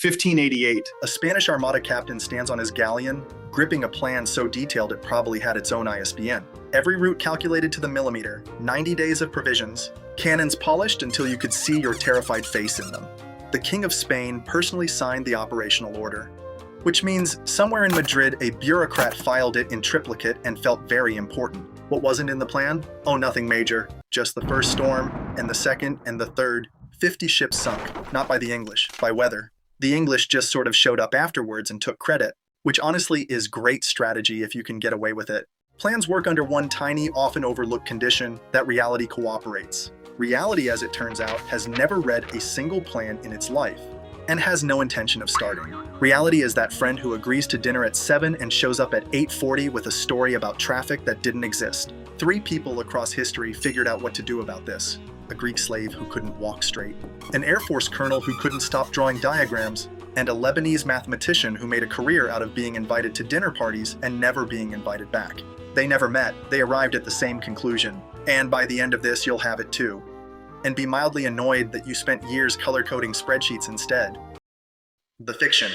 1588, a Spanish Armada captain stands on his galleon, gripping a plan so detailed it probably had its own ISBN. Every route calculated to the millimeter, 90 days of provisions, cannons polished until you could see your terrified face in them. The King of Spain personally signed the operational order, which means somewhere in Madrid a bureaucrat filed it in triplicate and felt very important. What wasn't in the plan? Oh, nothing major. Just the first storm, and the second, and the third. 50 ships sunk, not by the English, by weather. The English just sort of showed up afterwards and took credit, which honestly is great strategy if you can get away with it. Plans work under one tiny, often overlooked condition, that reality cooperates. Reality, as it turns out, has never read a single plan in its life, and has no intention of starting. Reality is that friend who agrees to dinner at 7 and shows up at 8:40 with a story about traffic that didn't exist. 3 people across history figured out what to do about this. A Greek slave who couldn't walk straight, an Air Force colonel who couldn't stop drawing diagrams, and a Lebanese mathematician who made a career out of being invited to dinner parties and never being invited back. They never met, they arrived at the same conclusion. And by the end of this, you'll have it too. And be mildly annoyed that you spent years color-coding spreadsheets instead. The fiction.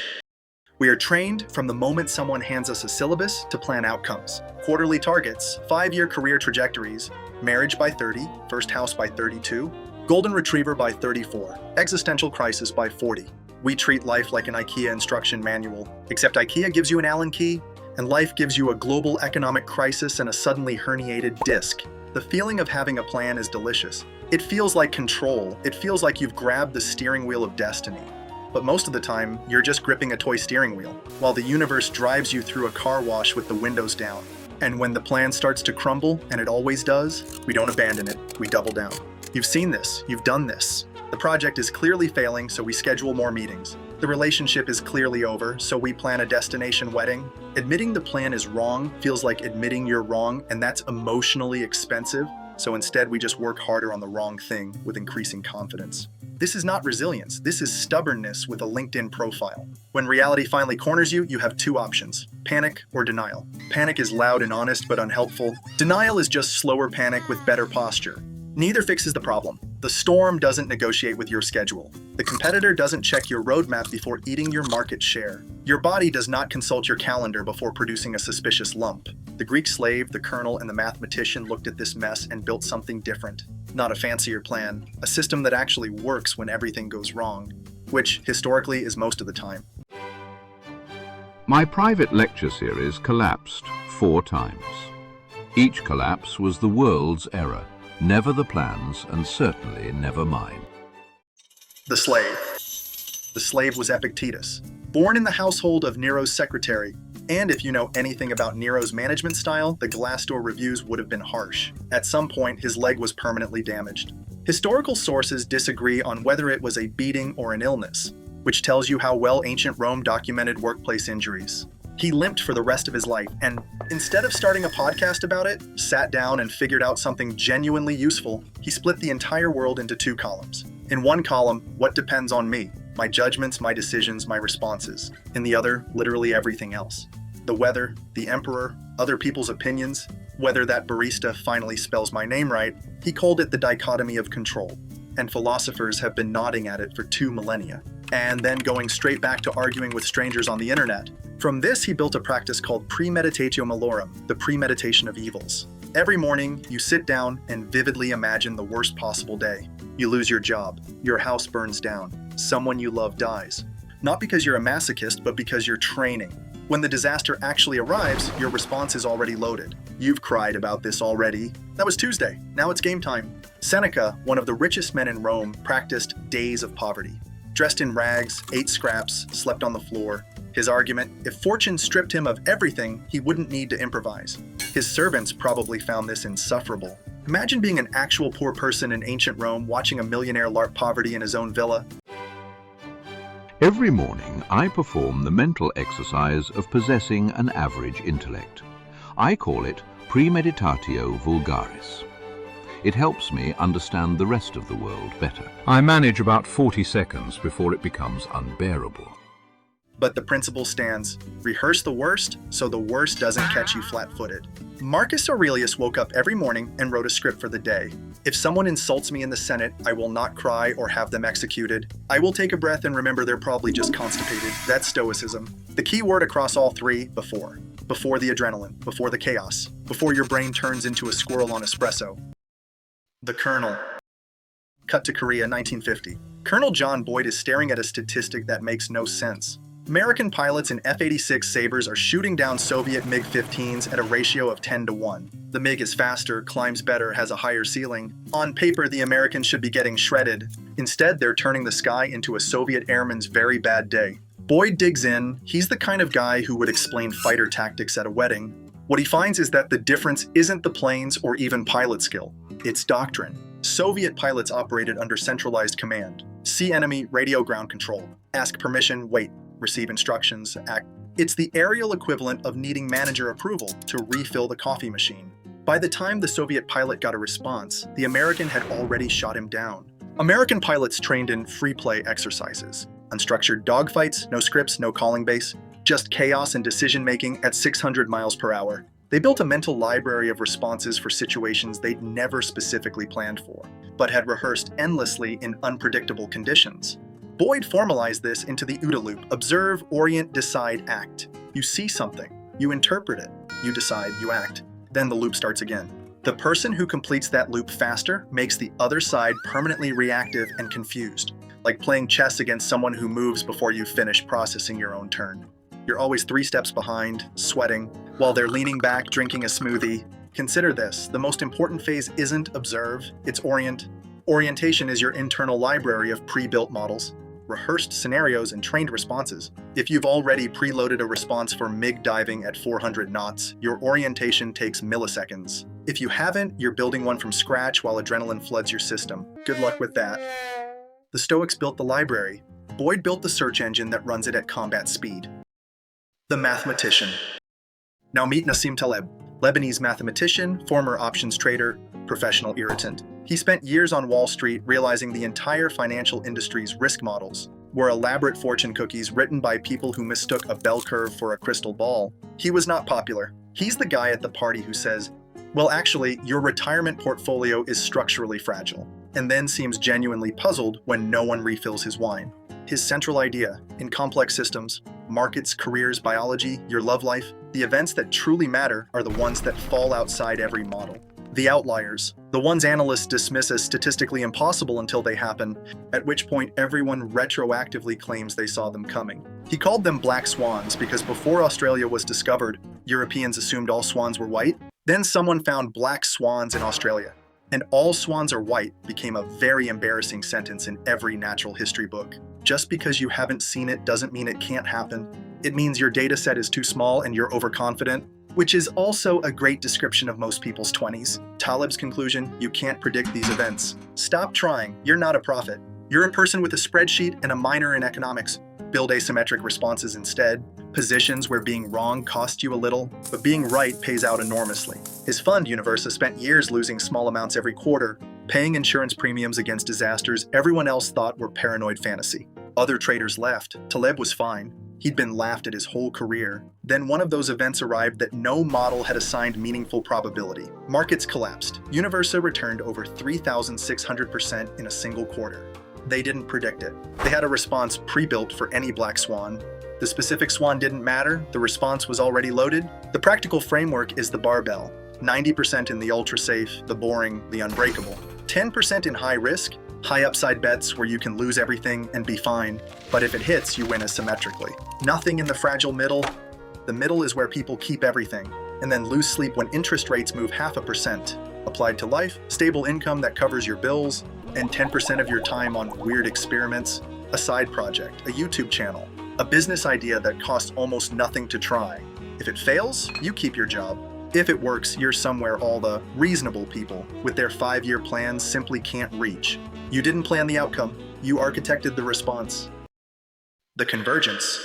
We are trained from the moment someone hands us a syllabus to plan outcomes. Quarterly targets, 5-year career trajectories, marriage by 30, first house by 32, golden retriever by 34, existential crisis by 40. We treat life like an IKEA instruction manual, except IKEA gives you an Allen key, and life gives you a global economic crisis and a suddenly herniated disc. The feeling of having a plan is delicious. It feels like control. It feels like you've grabbed the steering wheel of destiny. But most of the time, you're just gripping a toy steering wheel, while the universe drives you through a car wash with the windows down. And when the plan starts to crumble, and it always does, we don't abandon it, we double down. You've seen this, you've done this. The project is clearly failing, so we schedule more meetings. The relationship is clearly over, so we plan a destination wedding. Admitting the plan is wrong feels like admitting you're wrong, and that's emotionally expensive, so instead we just work harder on the wrong thing with increasing confidence. This is not resilience, this is stubbornness with a LinkedIn profile. When reality finally corners you, you have 2 options, panic or denial. Panic is loud and honest but unhelpful. Denial is just slower panic with better posture. Neither fixes the problem. The storm doesn't negotiate with your schedule. The competitor doesn't check your roadmap before eating your market share. Your body does not consult your calendar before producing a suspicious lump. The Greek slave, the colonel, and the mathematician looked at this mess and built something different. Not a fancier plan, a system that actually works when everything goes wrong, which historically is most of the time. My private lecture series collapsed 4 times. Each collapse was the world's error. Never the plans, and certainly never mine. The slave. The slave was Epictetus, born in the household of Nero's secretary. And if you know anything about Nero's management style, the Glassdoor reviews would have been harsh. At some point, his leg was permanently damaged. Historical sources disagree on whether it was a beating or an illness, which tells you how well ancient Rome documented workplace injuries. He limped for the rest of his life, and instead of starting a podcast about it, sat down and figured out something genuinely useful. He split the entire world into 2 columns. In one column, what depends on me? My judgments, my decisions, my responses. In the other, literally everything else. The weather, the emperor, other people's opinions, whether that barista finally spells my name right. He called it the dichotomy of control, and philosophers have been nodding at it for 2 millennia. And then going straight back to arguing with strangers on the internet. From this, he built a practice called premeditatio malorum, the premeditation of evils. Every morning, you sit down and vividly imagine the worst possible day. You lose your job, your house burns down, someone you love dies. Not because you're a masochist, but because you're training. When the disaster actually arrives, your response is already loaded. You've cried about this already. That was Tuesday, now it's game time. Seneca, one of the richest men in Rome, practiced days of poverty. Dressed in rags, ate scraps, slept on the floor. His argument, if fortune stripped him of everything, he wouldn't need to improvise. His servants probably found this insufferable. Imagine being an actual poor person in ancient Rome watching a millionaire larp poverty in his own villa. Every morning, I perform the mental exercise of possessing an average intellect. I call it premeditatio vulgaris. It helps me understand the rest of the world better. I manage about 40 seconds before it becomes unbearable. but the principle stands. Rehearse the worst, so the worst doesn't catch you flat-footed. Marcus Aurelius woke up every morning and wrote a script for the day. If someone insults me in the Senate, I will not cry or have them executed. I will take a breath and remember they're probably just constipated. That's Stoicism. The key word across all three, before. Before the adrenaline, before the chaos, before your brain turns into a squirrel on espresso. The Colonel. Cut to Korea, 1950. Colonel John Boyd is staring at a statistic that makes no sense. American pilots in F-86 Sabres are shooting down Soviet MiG-15s at a ratio of 10-1. The MiG is faster, climbs better, has a higher ceiling. On paper, the Americans should be getting shredded. Instead, they're turning the sky into a Soviet airman's very bad day. Boyd digs in. He's the kind of guy who would explain fighter tactics at a wedding. What he finds is that the difference isn't the planes or even pilot skill. It's doctrine. Soviet pilots operated under centralized command. See enemy, radio ground control. Ask permission, wait. Receive instructions, act. It's the aerial equivalent of needing manager approval to refill the coffee machine. By the time the Soviet pilot got a response, the American had already shot him down. American pilots trained in free play exercises. Unstructured dogfights, no scripts, no calling base, just chaos and decision-making at 600 miles per hour. They built a mental library of responses for situations they'd never specifically planned for, but had rehearsed endlessly in unpredictable conditions. Boyd formalized this into the OODA Loop: observe, orient, decide, act. You see something, you interpret it, you decide, you act. Then the loop starts again. The person who completes that loop faster makes the other side permanently reactive and confused, like playing chess against someone who moves before you finish processing your own turn. You're always 3 steps behind, sweating, while they're leaning back, drinking a smoothie. Consider this: the most important phase isn't observe, it's orient. Orientation is your internal library of pre-built models, rehearsed scenarios, and trained responses. If you've already preloaded a response for MiG diving at 400 knots, your orientation takes milliseconds. If you haven't, you're building one from scratch while adrenaline floods your system. Good luck with that. The Stoics built the library. Boyd built the search engine that runs it at combat speed. The Mathematician. Now meet Nassim Taleb, Lebanese mathematician, former options trader, professional irritant. He spent years on Wall Street realizing the entire financial industry's risk models were elaborate fortune cookies written by people who mistook a bell curve for a crystal ball. He was not popular. He's the guy at the party who says, well, actually, your retirement portfolio is structurally fragile, and then seems genuinely puzzled when no one refills his wine. His central idea: in complex systems, markets, careers, biology, your love life, the events that truly matter are the ones that fall outside every model. The outliers, the ones analysts dismiss as statistically impossible until they happen, at which point everyone retroactively claims they saw them coming. He called them black swans because before Australia was discovered, Europeans assumed all swans were white. Then someone found black swans in Australia, and all swans are white became a very embarrassing sentence in every natural history book. Just because you haven't seen it doesn't mean it can't happen. It means your data set is too small and you're overconfident, which is also a great description of most people's 20s. Taleb's conclusion: you can't predict these events. Stop trying, you're not a prophet. You're a person with a spreadsheet and a minor in economics. Build asymmetric responses instead. Positions where being wrong costs you a little, but being right pays out enormously. His fund universe has spent years losing small amounts every quarter, paying insurance premiums against disasters everyone else thought were paranoid fantasy. Other traders left. Taleb was fine. He'd been laughed at his whole career. Then one of those events arrived that no model had assigned meaningful probability. Markets collapsed. Universa returned over 3,600% in a single quarter. They didn't predict it. They had a response pre-built for any black swan. The specific swan didn't matter. The response was already loaded. The practical framework is the barbell. 90% in the ultra-safe, the boring, the unbreakable. 10% in high risk, high upside bets where you can lose everything and be fine, but if it hits, you win asymmetrically. Nothing in the fragile middle. The middle is where people keep everything, and then lose sleep when interest rates move 0.5%. Applied to life, stable income that covers your bills, and 10% of your time on weird experiments, a side project, a YouTube channel, a business idea that costs almost nothing to try. If it fails, you keep your job. If it works, you're somewhere all the reasonable people with their 5-year plans simply can't reach. You didn't plan the outcome, you architected the response. The Convergence.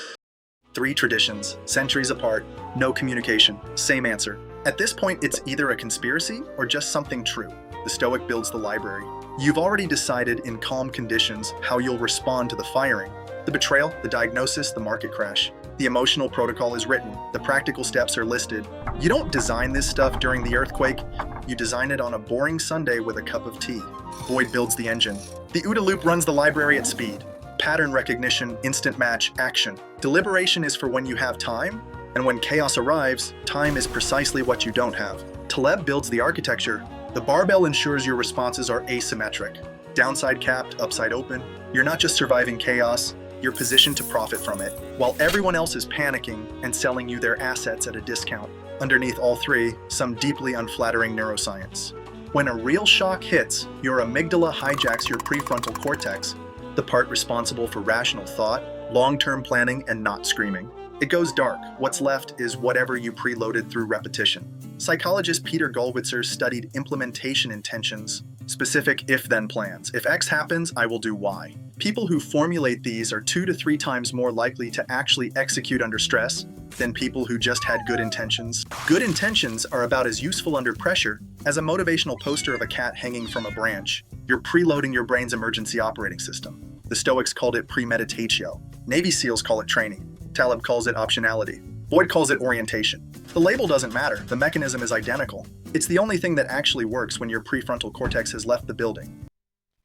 3 traditions, centuries apart, no communication, same answer. At this point, it's either a conspiracy or just something true. The Stoic builds the library. You've already decided in calm conditions how you'll respond to the firing. The betrayal, the diagnosis, the market crash. The emotional protocol is written. The practical steps are listed. You don't design this stuff during the earthquake. You design it on a boring Sunday with a cup of tea. Boyd builds the engine. The OODA Loop runs the library at speed. Pattern recognition, instant match, action. Deliberation is for when you have time, and when chaos arrives, time is precisely what you don't have. Taleb builds the architecture. The barbell ensures your responses are asymmetric. Downside capped, upside open. You're not just surviving chaos, you're positioned to profit from it, while everyone else is panicking and selling you their assets at a discount. Underneath all three, some deeply unflattering neuroscience. When a real shock hits, your amygdala hijacks your prefrontal cortex, the part responsible for rational thought, long-term planning, and not screaming. It goes dark. What's left is whatever you preloaded through repetition. Psychologist Peter Gollwitzer studied implementation intentions, specific if-then plans. If X happens, I will do Y. People who formulate these are 2 to 3 times more likely to actually execute under stress than people who just had good intentions. Good intentions are about as useful under pressure as a motivational poster of a cat hanging from a branch. You're preloading your brain's emergency operating system. The Stoics called it premeditatio. Navy SEALs call it training. Taleb calls it optionality. Boyd calls it orientation. The label doesn't matter. The mechanism is identical. It's the only thing that actually works when your prefrontal cortex has left the building.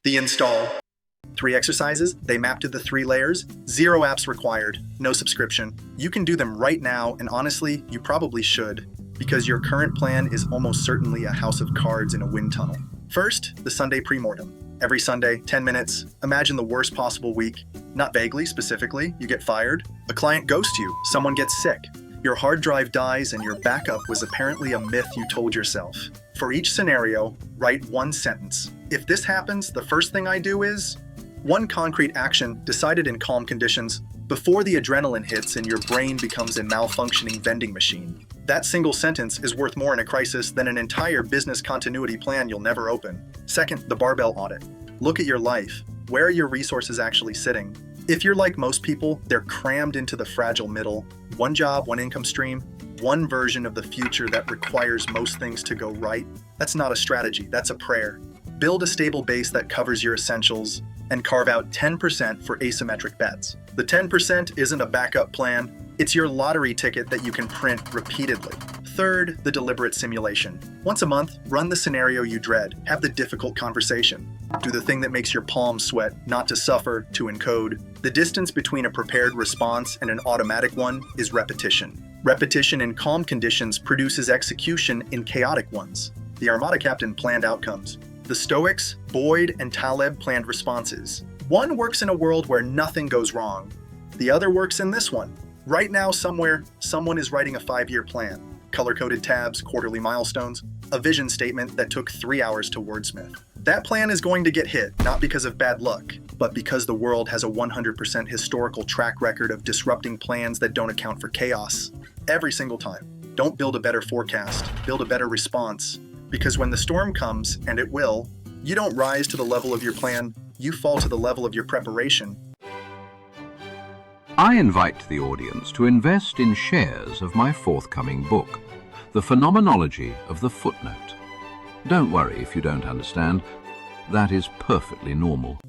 The install. 3 exercises, they map to the 3 layers, 0 apps required, no subscription. You can do them right now, and honestly, you probably should, because your current plan is almost certainly a house of cards in a wind tunnel. First, the Sunday premortem. Every Sunday, 10 minutes, imagine the worst possible week. Not vaguely, specifically, you get fired, a client ghosts you, someone gets sick, your hard drive dies, and your backup was apparently a myth you told yourself. For each scenario, write 1 sentence. If this happens, the first thing I do is 1 concrete action decided in calm conditions before the adrenaline hits and your brain becomes a malfunctioning vending machine. That single sentence is worth more in a crisis than an entire business continuity plan you'll never open. Second, the barbell audit. Look at your life. Where are your resources actually sitting? If you're like most people, they're crammed into the fragile middle. 1 job, 1 income stream, 1 version of the future that requires most things to go right. That's not a strategy, that's a prayer. Build a stable base that covers your essentials and carve out 10% for asymmetric bets. The 10% isn't a backup plan, it's your lottery ticket that you can print repeatedly. Third, the deliberate simulation. Once a month, run the scenario you dread. Have the difficult conversation. Do the thing that makes your palms sweat, not to suffer, to encode. The distance between a prepared response and an automatic one is repetition. Repetition in calm conditions produces execution in chaotic ones. The Armada captain planned outcomes. The Stoics, Boyd, and Taleb planned responses. One works in a world where nothing goes wrong. The other works in this one. Right now, somewhere, someone is writing a 5-year plan. Color-coded tabs, quarterly milestones, a vision statement that took 3 hours to wordsmith. That plan is going to get hit, not because of bad luck, but because the world has a 100% historical track record of disrupting plans that don't account for chaos. Every single time. Don't build a better forecast, build a better response. Because when the storm comes, and it will, you don't rise to the level of your plan, you fall to the level of your preparation. I invite the audience to invest in shares of my forthcoming book, The Phenomenology of the Footnote. Don't worry if you don't understand. That is perfectly normal.